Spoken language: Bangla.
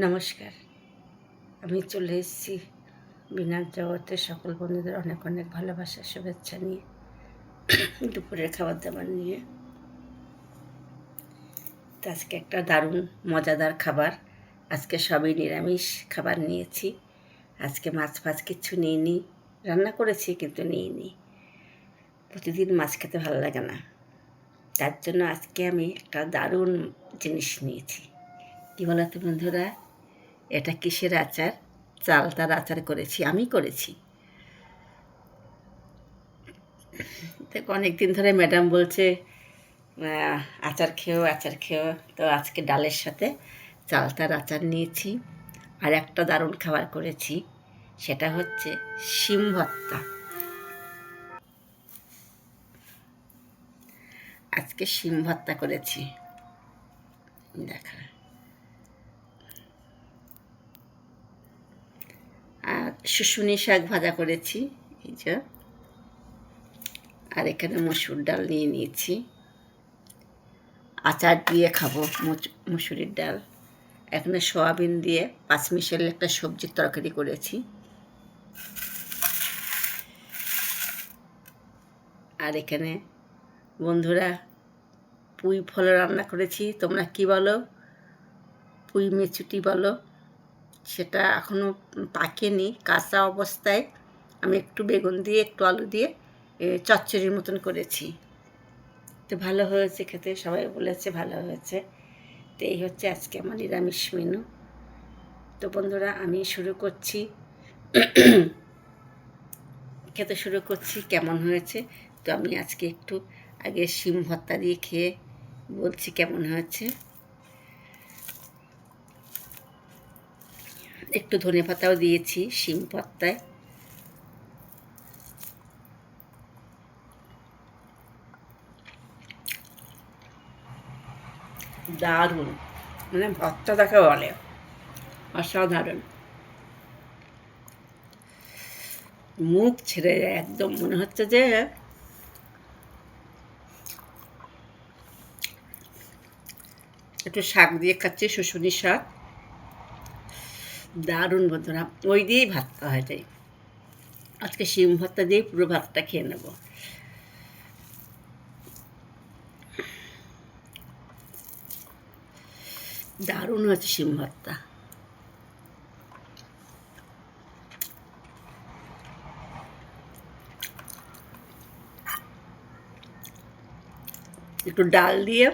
নমস্কার, আমি চলে এসেছি বিনার জগতের সকল বন্ধুদের অনেক অনেক ভালোবাসা শুভেচ্ছা নিয়ে দুপুরের খাবার দাবার নিয়ে। তো আজকে একটা দারুণ মজাদার খাবার। আজকে সবই নিরামিষ খাবার নিয়েছি। আজকে মাছ ফাছ কিচ্ছু নিইনি, রান্না করেছি কিন্তু নিইনি। প্রতিদিন মাছ খেতে ভালো লাগে না, তার জন্য আজকে আমি একটা দারুণ জিনিস নিয়েছি। কী বলো তো বন্ধুরা, এটা কিসের আচার? চালতার আচার করেছি, আমি করেছি। দেখো অনেক দিন ধরে ম্যাডাম বলছে আচার খেও আচার খেও, তো আজকে ডালের সাথে চালতার আচার নিয়েছি। আর একটা দারুণ খাবার করেছি, সেটা হচ্ছে শিম ভর্তা। আজকে শিম ভর্তা করেছি, দেখা। আর শুশুনি শাক ভাজা করেছি, এই যে। আর এখানে মসুর ডাল নিয়ে নিয়েছি, আচার দিয়ে খাবো মুসুরির ডাল। এখানে সয়াবিন দিয়ে পাঁচমিশালি একটা সবজির তরকারি করেছি। আর এখানে বন্ধুরা পুঁই ফল রান্না করেছি, তোমরা কি বলো? পুঁই মেচুটি বলো। সেটা এখনও পাকেনি, কাঁচা অবস্থায় আমি একটু বেগুন দিয়ে একটু আলু দিয়ে চচ্চড়ির মতন করেছি। তো ভালো হয়েছে খেতে, সবাই বলেছে ভালো হয়েছে। তো এই হচ্ছে আজকে আমার নিরামিষ মেনু। তো বন্ধুরা আমি শুরু করছি, খেতে শুরু করছি। কেমন হয়েছে তো আমি আজকে একটু আগে শিম ভর্তা দিয়ে খেয়ে বলছি কেমন হয়েছে। একটু ধনেপাতাও দিয়েছি শিম ভর্তায়। দারুণ, মানে ভর্তা তাকে বলে, অসাধারণ। মুখ ছেড়ে যায় একদম, মনে হচ্ছে যে একটু শাক দিয়ে খাচ্ছি, শুশুনি শাক। দারুণ বন্ধুরা, ওই দিয়েই ভাত খাওয়া যায়। আজকে শিম ভর্তা দিয়েই পুরো ভাতটা খেয়ে নেব। দারুণ হয়েছে শিম ভর্তা। একটু ডাল দিয়ে